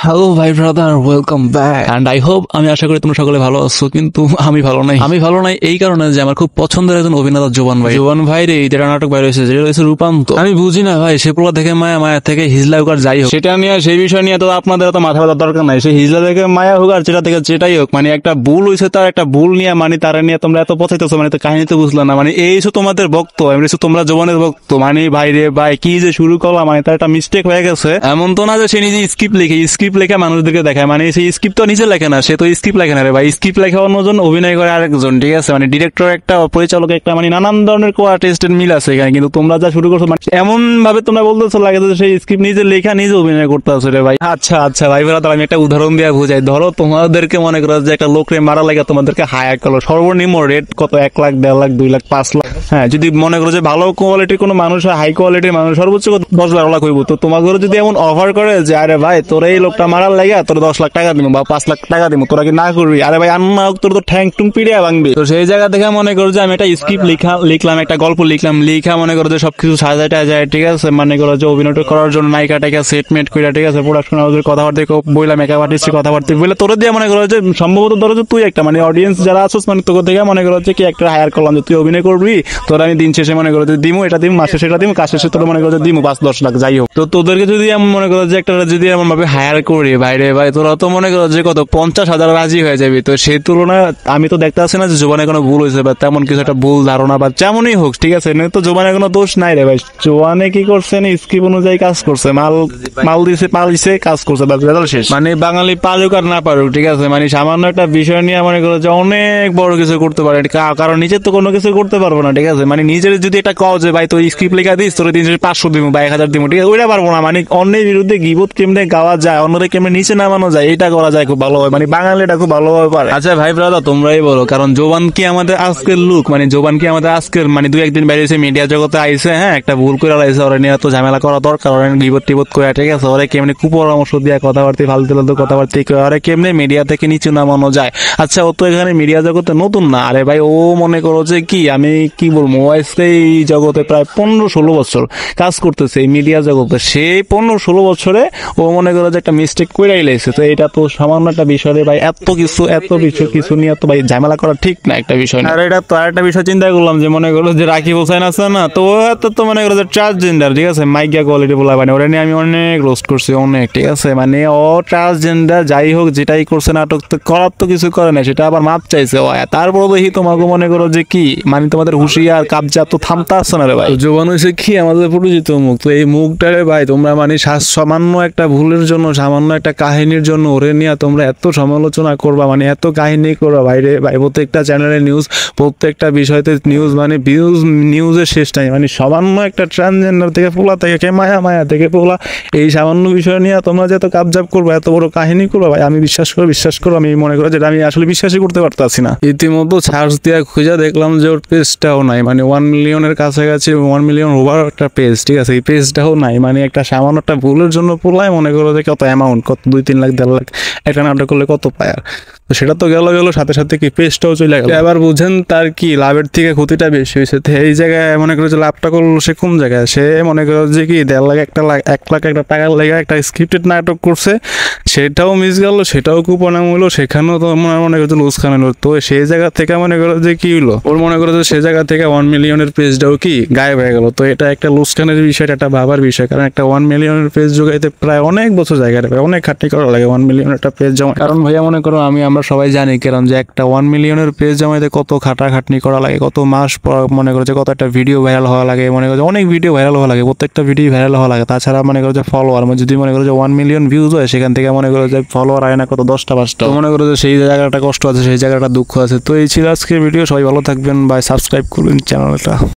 Hello ভাই brother, welcome back and I hope, আমি আশা করি তোমরা সকলে ভালো আছো। কিন্তু আমি ভালো নাই এই কারণে যে আমার খুব পছন্দের একজন অভিনেতা জোবান ভাই রে যেটা নাটক বাইরে হয়েছে, যেটা হয়েছে রূপান্ত। আমি বুঝি না ভাই, সে পোলা থেকে মায়া থেকে হিজলা হোক আর যাই হোক, সেটা নিয়ে সেই বিষয় নিয়ে তো আপনাদের তো মাথা ব্যথার দরকার নাই। সেই হিজলা থেকে মায়া হোক আর যেটা থেকে যেটাই হোক, মানে একটা ভুল হয়েছে, তার একটা ভুল নিয়ে মানে তারা নিয়ে তোমরা এত পচাইতেছো, মানে তো কাহিনী তো বুঝলা না। মানে এই তোমাদের ভক্ত, আমি তোমরা জোবানের ভক্ত, মানে ভাই রে ভাই কি যে শুরু করলাম, মানে তার একটা মিস্টেক হয়ে গেছে। এমন তো না যে সে নিজে স্ক্রিপ্ট লেখে মানুষদেরকে দেখায়, মানে সেই স্ক্রিপ্ট তো নিজে লেখে না, সে তো স্ক্রিপ্ট লেখে না রে ভাই। স্ক্রিপ্ট লেখা অন্যজন, অভিনয় করে আরেকজন, ঠিক আছে? মানে ডিরেক্টর একটা, পরিচালক একটা, মানে নানান ধরনের কোয়ার্টিস্টের মিল আছে এখানে। কিন্তু তোমরা যা শুরু করছো, মানে এমন ভাবে তোমরা বলতেছো লাগে যে সেই স্ক্রিপ্ট নিজে লেখা নিজে অভিনয় করতে আছে রে ভাই। আচ্ছা ভাই ব্রাদার, আমি একটা উদাহরণ দিয়ে বুঝাই। ধরো তোমাদেরকে মনে করো যে একটা লোকরে মারা লাগে, তোমাদেরকে হায়ার করলো, সর্বনিম্ন রেট কত? 1 লাখ, 1.5 লাখ, 2 লাখ, 5 লাখ। হ্যাঁ, যদি মনে করো যে ভালো কোয়ালিটির কোনো মানুষ, হাই কোয়ালিটির মানুষ, সর্বোচ্চ 10-12 লাখ হইব। তো তোমাকে যদি এমন অফার করে যে আরে ভাই তোর এই লোকটা মারার লাগে তোর 10 লাখ টাকা দিব বা 5 লাখ টাকা দিব, তোরা কি না করবি? আরে ভাই আন্না হোক, তোর তো ঠ্যাং টুং পিড়িয়া ভাঙবি। তো সেই জায়গা থেকে মনে করো যে আমি একটা স্ক্রিপ্ট লিখলাম, একটা গল্প লিখলাম, মনে করো যে সবকিছু সাজায় টাজায়, ঠিক আছে? মনে করো যে অভিনয় করার জন্য নায়িকা টাইকা সেটমেট করে, ঠিক আছে? প্রোডাকশন হাউসের কথাবার্তা বইলাম, মেকআপ আর্টিস্টের কথাবার্তা বলে তোর দিয়ে মনে করো যে সম্ভবত ধরো যে তুই একটা, মানে অডিয়েন্স যারা আছিস, মানে তোকে থেকে মনে করো যে কি একটা হায়ার করলাম যে তুই অভিনয় করবি, তোর আমি দিন শেষে মনে করো যে দিমু, এটা দিমু, মাসে সেটা দিমু, কাজ শেষে তোর মনে করো যে দিমু 5-10 লাখ, যাই হোক। তো তোদেরকে যদি আমি মনে করো যে একটা যদি এমন ভাবে হায়ার করি বাইরে ভাই, তোরা তো মনে করো যে কত 50,000 রাজি হয়ে যাবি। তো সেই তুলনায় আমি তো দেখতে আসি না যে জোবানের কোনো ভুল হয়েছে বা তেমন কিছু একটা ভুল ধারণা বা যেমনই হোক, ঠিক আছে? তো জোবানের কোনো দোষ নাই রে ভাই। জোবানে কি করছে, স্ক্রিপ্ট অনুযায়ী কাজ করছে, মাল দিছে কাজ করছে, রেজাল্ট শেষ। মানে বাঙালি পারুক আর না পারুক, ঠিক আছে? মানে সামান্য একটা বিষয় নিয়ে মনে করো যে অনেক বড় কিছু করতে পারে, কারণ নিজের তো কোনো কিছু করতে পারবো না, ঠিক আছে? মানে নিজের যদি এটা কও যে ভাই তুই স্ক্রিপ্ট লেখা দিস, তোর 500 দিব বা 1000 দিব, ঠিক আছে? ওইটা পারবো না। মানে অন্যের বিরুদ্ধে গিবত কেমনে গাওয়া যায়, অন্যদের কেমনে নিচে নামানো যায়, এটা করা যায় খুব ভালো হয়। মানে বাঙালি এটা খুব ভালোভাবে পারে। আচ্ছা ভাই ব্রাদার, তোমরাই বলো, কারণ জোবান কি আমাদের আজকের লুক, মানে জোবান কি আমাদের আজকের, মানে 2-1 দিন বাইরে মিডিয়া জগতে আইসে, হ্যাঁ, একটা ভুল করে আইসে, ওরা নিয়ে তো ঝামেলা করা দরকার, ওরা গিবত টিবত করে, ঠিক আছে? ওরা কেমনি কুপরামর্শ দিয়ে কথাবার্তা, ফালতু কথাবার্তা করে, ওরা কেমনে মিডিয়া থেকে নিচে নামানো যায়। আচ্ছা, ও তো এখানে মিডিয়া জগতে নতুন না, আরে ভাই ও মনে করো যে কি, আমি কি বলবো, এই জগতে প্রায় 15-16 বছর কাজ করতেছে এই মিডিয়া জগতে। সেই 15-16 বছরে ও মনে করো যে একটা মিস্টেক কইরাই লাইছে। তো এটা তো সামান্য একটা বিষয় রে ভাই, এত কিছু নিয়ে তো ভাই ঝামেলা করা ঠিক না একটা বিষয়। আর এটা তো আরেকটা বিষয় চিন্তা করলাম যে মনে করো যে রাকিব হোসেন আছে না, তো তো মনে করো যে ট্রান্সজেন্ডার, ঠিক আছে? মাইকিয়া কোয়ালিটি বলা, মানে ওরা নিয়ে আমি অনেক রোস্ট করছি, অনেক, ঠিক আছে? মানে ও ট্রান্সজেন্ডার, যাই হোক যেটাই করছে, নাটক তো করার তো কিছু করে না, সেটা আবার মাপ চাইছে ও। তারপর দেখি তোমাকে মনে করো যে কি, মানে তোমাদের হুঁশিয়ার কাবজা তো থামতে আসছে না রে ভাই। জোবান হয়েছে কি আমাদের পরিচিত মুখ, তো এই মুখটারে ভাই তোমরা মানে সামান্য একটা ভুলের জন্য, সামান্য একটা কাহিনীর জন্য ওরে নিয়ে তোমরা এত সমালোচনা করবা, মানে এত কাহিনী করবা ভাইরে ভাই। প্রত্যেকটা চ্যানেলে নিউজ, প্রত্যেকটা বিষয়তে নিউজ, মানে নিউজের শেষ নাই। মানে সামান্য একটা ট্রান্সজেন্ডার থেকে পোলা, থেকে মায়া থেকে পোলা, এই সামান্য বিষয় নিয়ে তোমরা যে এত কাবজাব করবা, এত বড় কাহিনী করবা ভাই, আমি বিশ্বাস করো আমি মনে করি যেটা আমি আসলে বিশ্বাসই করতে পারতাছি না। ইতিমধ্যে সার্চ দিয়া খুঁজা দেখলাম যে ওর পেজটাও নাই, মানে 1 মিলিয়নের কাছাকাছি, 1 মিলিয়ন ওভার একটা পেজ, ঠিক আছে? এই পেজটাও নাই। মানে একটা সামান্য একটা ভুলের জন্য পোলায় মনে করো যে কত অ্যামাউন্ট, কত 2-3 লাখ 1.5 লাখ একটা নাটক করলে কত পায়। তো সেটা তো গেল সাথে সাথে কি পেজটাও চলে গেল। এবার বুঝেন তার কি লাভের থেকে ক্ষতিটা বেশি হয়েছে। তো এই জায়গায় মনে করো যে লাভটা করলো সে কোন জায়গায়, সে মনে করো যে কি 1.5 লাখ 1 লাখ একটা টাকার লেগে একটা স্ক্রিপ্টেড নাটক করছে, সেটাও মিস গেল, সেটাও কুপনাম হইলো, সেখানেও তো মনে করো যে লুজ খান হলো। তো সেই জায়গা থেকে মনে করো যে কি হলো, ওর মনে করো যে সেই জায়গা থেকে 1 মিলিয়নের পেজটাও কি গায়েব হয়ে গেল। তো এটা একটা লুজ খানের বিষয়, একটা ভাবার বিষয়, কারণ একটা 1 মিলিয়নের পেজ জোগাইতে প্রায় অনেক বছর জায়গায় অনেক খাটনি করা লাগে 1 মিলিয়ন একটা পেজ জমা। কারণ ভাইয়া মনে করো আমরা সবাই জানি কারণ যে একটা 1 মিলিয়নের পেজ জমাইতে কত খাটাখাটনি করা লাগে, কত মাস পর মনে করো যে কত একটা ভিডিও ভাইরাল হওয়া লাগে, মনে করো অনেক ভিডিও ভাইরাল হওয়া লাগে, প্রত্যেকটা ভিডিও ভাইরাল হওয়া লাগে। তাছাড়া মনে করো যে ফলোয়ার, যদি মনে করো যে 1 মিলিয়ন ভিউজ হয়, সেখান থেকে মনে করো যে ফলোয়ার আয় না কত 10টা-5টা। মনে করো যে সেই জায়গাটা কষ্ট আছে, সেই জায়গাটা দুঃখ আছে। তো এই ছিল আজকের ভিডিও, সবাই ভালো থাকবেন, বাই, সাবস্ক্রাইব করবেন চ্যানেলটা।